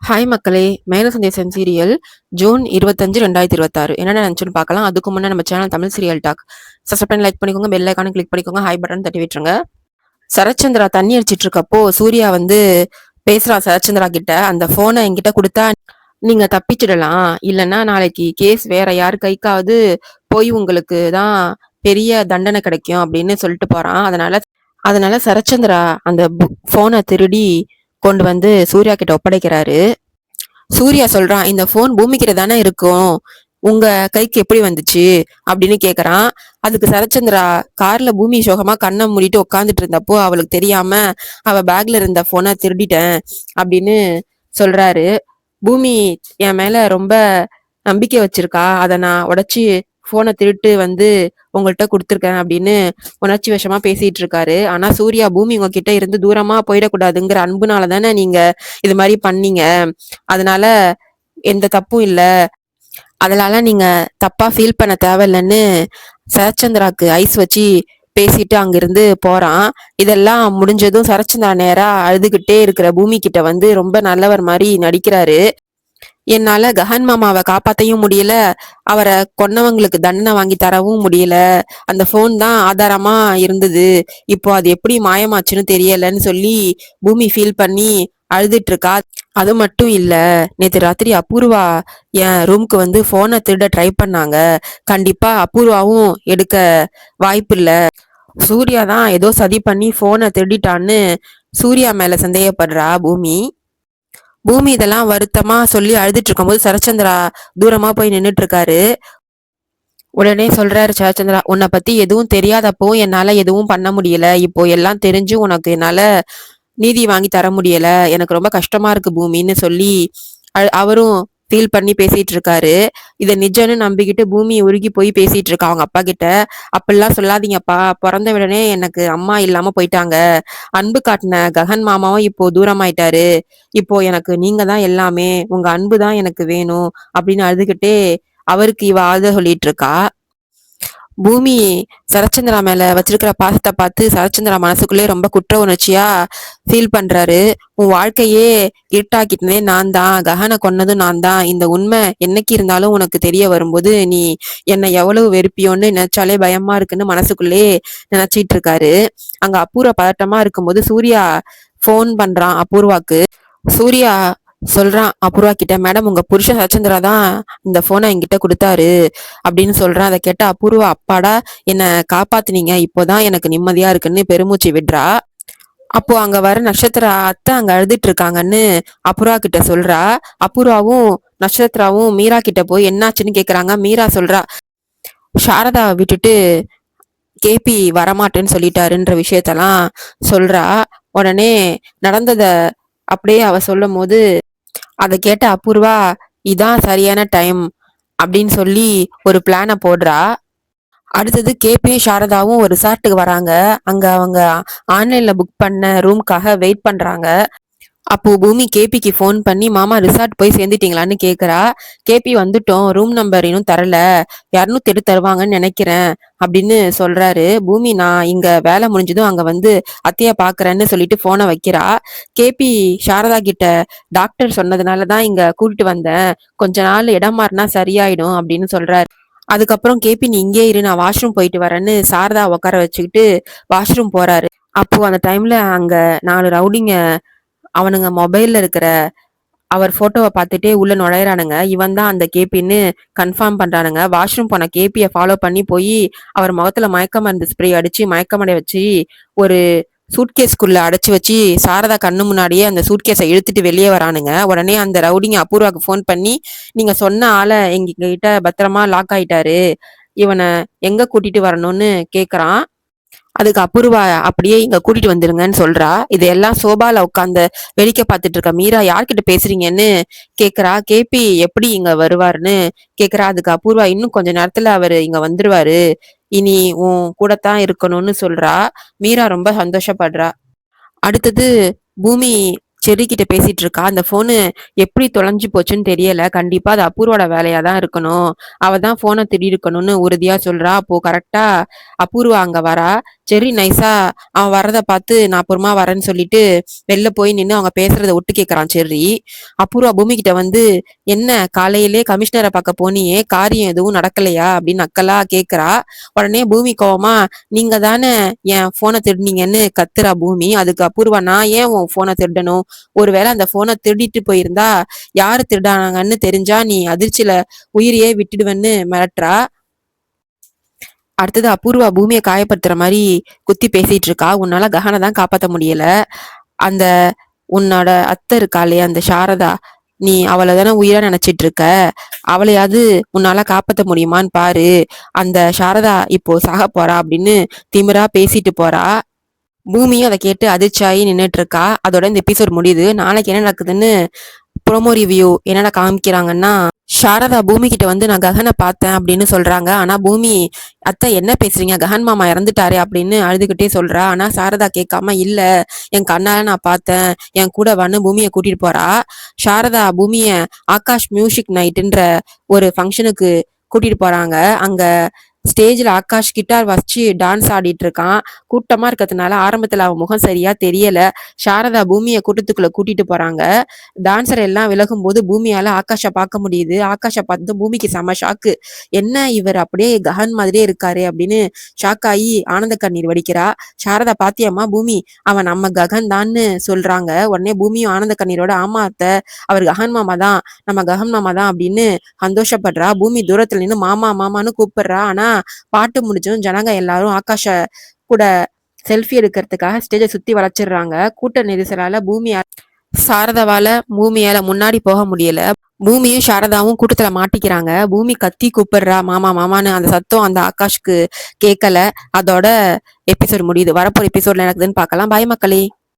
Hi மக்களே! மேல சந்தேசம் serial June 25, 2026 என்னென்ன நடந்துச்சுன்னு பார்க்கலாம். அதுக்கு முன்னே நம்ம channel Tamil serial talk subscribe பண்ணி லைக் பண்ணிக்கோங்க. பெல் ஐகானை கிளிக் பண்ணிக்கோங்க. ஹாய் பட்டன் தட்டி விட்டுருங்க. சரத்சந்திரா தண்ணி அடிச்சிட்டு இருக்கப்போ சூர்யா வந்து பேசுறான் சரத்சந்திரா கிட்ட. அந்த போனை என்கிட்ட கொடுத்தா நீங்க தப்பிச்சிடலாம். இல்லைன்னா நாளைக்கு கேஸ் வேற யார் கைக்காவது போய் உங்களுக்கு தான் பெரிய தண்டனை கிடைக்கும் அப்படின்னு சொல்லிட்டு போறான். அதனால சரத்சந்திரா அந்த போனை திருடி கொண்டு வந்து சூர்யா கிட்ட ஒப்படைக்கிறாரு. சூர்யா சொல்றான், இந்த போன் பூமி கிட்ட தானே இருக்கும், உங்க கைக்கு எப்படி வந்துச்சு அப்படின்னு கேக்குறான். அதுக்கு சரச்சந்திரா, கார்ல பூமி சோகமா கண்ணை மூடிட்டு உட்காந்துட்டு இருந்தப்போ அவளுக்கு தெரியாம அவ பேக்ல இருந்த போனை திருடிட்டேன் அப்படின்னு சொல்றாரு. பூமி என் மேல ரொம்ப நம்பிக்கை வச்சிருக்கா, அதை நான் உடைச்சி போனை திருட்டு வந்து உங்கள்கிட்ட கொடுத்துருக்கேன் அப்படின்னு உணர்ச்சி வசமா பேசிட்டு இருக்காரு. ஆனா சூர்யா, பூமி உங்ககிட்ட இருந்து தூரமா போயிடக்கூடாதுங்கிற அன்புனால தானே நீங்க இது மாதிரி பண்ணீங்க, அதனால எந்த தப்பும் இல்ல, அதனால நீங்க தப்பா ஃபீல் பண்ண தேவையில்லைன்னு சரச்சந்திராக்கு ஐஸ் வச்சு பேசிட்டு அங்கிருந்து போறான். இதெல்லாம் முடிஞ்சதும் சரச்சந்திரா நேரா அழுதுகிட்டே இருக்கிற பூமி கிட்ட வந்து ரொம்ப நல்லவர் மாதிரி நடிக்கிறாரு. என்னால கஹன் மாமாவை காப்பாத்தையும் முடியல, அவரை கொன்னவங்களுக்கு தண்டனை வாங்கி தரவும் முடியல, அந்த போன் தான் ஆதாரமா இருந்தது, இப்போ அது எப்படி மாயமாச்சுன்னு தெரியலன்னு சொல்லி பூமி ஃபீல் பண்ணி அழுதுட்டு இருக்கா. அது மட்டும் இல்ல, நேத்து ராத்திரி அபூர்வா என் ரூமுக்கு வந்து போனை திருட ட்ரை பண்ணாங்க, கண்டிப்பா அபூர்வாவும் எடுக்க வாய்ப்பு இல்ல, சூர்யா தான் ஏதோ சதி பண்ணி போனை திருடிட்டான்னு சூர்யா மேல சந்தேகப்படுறா பூமி. பூமி இதெல்லாம் வருத்தமா சொல்லி அழுதுட்டு இருக்கும்போது சரச்சந்திரா தூரமா போய் நின்றுட்டு இருக்காரு. உடனே சொல்றாரு சரச்சந்திரா, உன்னை பத்தி எதுவும் தெரியாதப்போ என்னால எதுவும் பண்ண முடியல, இப்போ எல்லாம் தெரிஞ்சு உனக்கு என்னால நீதி வாங்கி தர முடியல, எனக்கு ரொம்ப கஷ்டமா இருக்கு பூமின்னு சொல்லி அவரும் ஃபீல் பண்ணி பேசிட்டு இருக்காரு. இதை நிஜம்னு நம்பிக்கிட்டு பூமி உருகி போய் பேசிட்டு இருக்கா அவங்க அப்பா கிட்ட. அப்படிலாம் சொல்லாதீங்கப்பா, பிறந்த உடனே எனக்கு அம்மா இல்லாம போயிட்டாங்க, அன்பு காட்டின ககன் மாமாவும் இப்போ தூரமாயிட்டாரு, இப்போ எனக்கு நீங்க தான் எல்லாமே, உங்க அன்பு தான் எனக்கு வேணும் அப்படின்னு அழுதுகிட்டே அவருக்கு இவ ஆறுதல் சொல்லிட்டு இருக்கா. பூமி சரச்சந்திரா மேல வச்சிருக்கிற பாசத்தை பார்த்து சரச்சந்திரா மனசுக்குள்ளே ரொம்ப குற்ற உணர்ச்சியா ஃபீல் பண்றாரு. உன் வாழ்க்கையே இருட்டாக்கிட்டதே நான் தான், ககனை கொன்னதும் நான் தான், இந்த உண்மை என்னைக்கு இருந்தாலும் உனக்கு தெரிய வரும்போது நீ என்னை எவ்வளவு வெறுப்பியோன்னு நினைச்சாலே பயமா இருக்குன்னு மனசுக்குள்ளே நினைச்சிட்டு இருக்காரு. அங்க அபூர்வா பதட்டமா இருக்கும்போது சூர்யா போன் பண்றான் அபூர்வாக்கு. சூர்யா சொல்றான் அபூர்வா கிட்ட, மேடம் உங்க புருஷன் சச்சந்திரா தான் இந்த போனை என்கிட்ட கொடுத்தாரு அப்படின்னு சொல்றான். அதை கேட்ட அபூர்வா, அப்பாடா என்ன காப்பாத்துனீங்க, இப்போதான் எனக்கு நிம்மதியா இருக்குன்னு பெருமூச்சு விடுறா. அப்போ அங்க வர நட்சத்திர அத்தை அங்க அழுதுட்டு இருக்காங்கன்னு அபூர்வா கிட்ட சொல்றா. அபூர்வாவும் நட்சத்திராவும் மீரா கிட்ட போய் என்னாச்சுன்னு கேக்குறாங்க. மீரா சொல்றா, சாரதாவை விட்டுட்டு கேபி வரமாட்டேன்னு சொல்லிட்டாருன்ற விஷயத்தெல்லாம் சொல்றா. உடனே நடந்தத அப்படியே அவ சொல்லும் போது அதை கேட்ட அபூர்வா, இதான் சரியான டைம் அப்படின்னு சொல்லி ஒரு பிளானை போடுறா. அடுத்தது கேபியும் சாரதாவும் ஒரு ரிசார்ட்டுக்கு வராங்க. அங்க அவங்க ஆன்லைன்ல புக் பண்ண ரூம்காக வெயிட் பண்றாங்க. அப்போ பூமி கேபிக்கு ஃபோன் பண்ணி, மாமா ரிசார்ட் போய் சேர்ந்துட்டீங்களான்னு கேக்குறா. கேபி வந்துட்டோம், ரூம் நம்பர் இன்னும் தரல, 208 தருவாங்கன்னு நினைக்கிறேன் அப்படின்னு சொல்றாரு. பூமி, நான் இங்க வேலை முடிஞ்சதும் அங்க வந்து அத்தைய பாக்குறேன்னு சொல்லிட்டு போனை வைக்கிறா. கேபி சாரதா கிட்ட, டாக்டர் சொன்னதுனாலதான் இங்க கூட்டிட்டு வந்தேன், கொஞ்ச நாள் இடம் மாறினா சரியாயிடும் அப்படின்னு சொல்றாரு. அதுக்கப்புறம் கேபி, நீ இங்கே இரு, நான் வாஷ்ரூம் போயிட்டு வரேன்னு சாரதா உட்கார வச்சுக்கிட்டு வாஷ்ரூம் போறாரு. அப்போ அந்த டைம்ல அங்க 4 ரவுடிங்க அவனுங்க மொபைல்ல இருக்கிற அவர் போட்டோவை பார்த்துட்டே உள்ள நுழையிறானுங்க. இவன் தான் அந்த கேபின்னு கன்ஃபார்ம் பண்றானுங்க. வாஷ்ரூம் போன கேபியை ஃபாலோ பண்ணி போய் அவர் முகத்துல மயக்க மருந்து ஸ்ப்ரே அடிச்சு மயக்கமடை வச்சு ஒரு சூட்கேஸ்குள்ள அடைச்சு வச்சு சாரதா கண்ணு முன்னாடியே அந்த சூட்கேஸை இழுத்துட்டு வெளியே வரானுங்க. உடனே அந்த ரவுடிங்க அபூர்வாக்கு ஃபோன் பண்ணி, நீங்க சொன்ன ஆளை எங்க கிட்ட பத்திரமா லாக் ஆயிட்டாரு, இவனை எங்க கூட்டிட்டு வரணும்னு கேக்குறான். அதுக்கு அபூர்வா, அப்படியே இங்க கூட்டிட்டு வந்துருங்கன்னு சொல்றா. இதையெல்லாம் சோபால உட்காந்து வேடிக்கை பார்த்துட்டு இருக்க மீரா, யார்கிட்ட பேசுறீங்கன்னு கேக்குறா. கேபி எப்படி இங்க வருவாருன்னு கேக்குறா. அதுக்கு அபூர்வா, இன்னும் கொஞ்ச நேரத்துல அவரு இங்க வந்துருவாரு, இனி உன் கூடத்தான் இருக்கணும்னு சொல்றா. மீரா ரொம்ப சந்தோஷப்படுறா. அடுத்தது பூமி செர்ரி கிட்ட பேசிட்டு இருக்கா. அந்த போனு எப்படி தொலைஞ்சு போச்சுன்னு தெரியல, கண்டிப்பா அது அபூர்வோட வேலையா தான் இருக்கணும், அவ தான் போனை திருடி இருக்கணும்னு உறுதியா சொல்றா. அப்போ கரெக்டா அபூர்வா அங்க வரா. செர்ரி நைஸா அவன் வர்றத பார்த்து நான் அப்புறமா வரேன்னு சொல்லிட்டு வெளில போய் நின்னு அவங்க பேசுறத ஒட்டு கேட்கறான் செர்ரி. அபூர்வா பூமி கிட்ட வந்து, "என்ன காலையிலே கமிஷனர பார்க்க போனியே, காரியம் எதுவும் நடக்கலையா?" அப்படின்னு நக்கலா கேட்கிறா. உடனே பூமி கோவமா, "நீங்க தானே என் ஃபோன திருடுனீங்கன்னு" கத்துறா பூமி. அதுக்கு அபூர்வா, "நான் ஏன் உன் ஃபோன திருடணும்? ஒருவேளை அந்த ஃபோன திருடிட்டு போயிருந்தா யாரு திருடானாங்கன்னு தெரிஞ்சா நீ அதிர்ச்சியில உயிரையே விட்டுடுவேன்னு" மிரட்டுறா. அடுத்தது அபூர்வா பூமிய காயப்படுத்துற மாரி குத்தி பேசிட்டு இருக்கா. "உன்னால ககன தான் காப்பாத்த முடியல. அந்த உன்னோட அத்தை இருக்காளே அந்த சாரதா, நீ அவள தானே உயிரா நினைச்சிட்டு இருக்க. அவளையாவது உன்னால காப்பாத்த முடியுமான்னு பாரு. அந்த சாரதா இப்போ சாகப் போறா" அப்படின்னு திமிரா பேசிட்டு போறா. பூமியும் அத கேட்டு அதிர்ச்சியாகி நின்னுட்டு இருக்கா. அதோட இந்த எபிசோட் முடியுது. நாளைக்கு என்ன நடக்குதுன்னு ப்ரோமோ ரிவ்யூ என்னடா காமிக்கிறாங்கன்னா, சாரதா பூமி கிட்ட வந்து நான் ககனை பார்த்தேன் அப்படின்னு சொல்றாங்க. ஆனா பூமி, "அத்தை என்ன பேசுறீங்க? ககன் மாமா இறந்துட்டாரே" அப்படின்னு அழுதுகிட்டே சொல்றா. ஆனா சாரதா கேட்காம, "இல்ல, என் கண்ணால நான் பார்த்தேன், என் கூட வான்னு" பூமியை கூட்டிட்டு போறா. சாரதா பூமிய ஆகாஷ் மியூசிக் நைட்டுன்ற ஒரு ஃபங்க்ஷனுக்கு கூட்டிட்டு போறாங்க. அங்க ஸ்டேஜ்ல ஆகாஷ் கிட்டார் வாசிச்சு டான்ஸ் ஆடிட்டு இருக்கான். கூட்டமா இருக்கிறதுனால ஆரம்பத்துல அவன் முகம் சரியா தெரியல. சாரதா பூமியை கூட்டத்துக்குள்ள கூட்டிட்டு போறாங்க. டான்சர் எல்லாம் விலகும் போது பூமியால ஆகாஷ பார்க்க முடியுது. ஆகாஷ பார்த்து பூமிக்கு செம ஷாக்கு. "என்ன இவர் அப்படியே ககன் மாதிரியே இருக்காரு" அப்படின்னு ஷாக் ஆகி ஆனந்த கண்ணீர் வடிக்கிறா. சாரதா, "பாத்தியம்மா பூமி, அவன் நம்ம ககன் தான்னு சொல்றாங்க." உடனே பூமியும் ஆனந்த கண்ணீரோட, "ஆமா அத்தை, அவர் ககன் மாமா தான், நம்ம ககன் மாமா தான்" அப்படின்னு சந்தோஷப்படுறா. பூமி தூரத்துல நின்னு மாமா மாமான்னு கூப்பிடுறா. ஆனா பாட்டு முடிஞ்சதும் ஜனங்க எல்லாரும் ஆகாஷ கூட செல்ஃபி எடுக்கிறதுக்காக ஸ்டேஜை சுத்தி வளைச்சிடுறாங்க. கூட்ட நெரிசலால சாரதாவால பூமியால முன்னாடி போக முடியல. பூமியும் சாரதாவும் கூட்டத்துல மாட்டிக்கிறாங்க. பூமி கத்தி கூப்பிடுறா மாமா மாமான்னு. அந்த சத்தம் அந்த ஆகாஷ்க்கு கேட்கல. அதோட எபிசோட் முடியுது. வரப்போற எபிசோட்ல எனக்குதுன்னு பார்க்கலாம். பாய் மக்களே.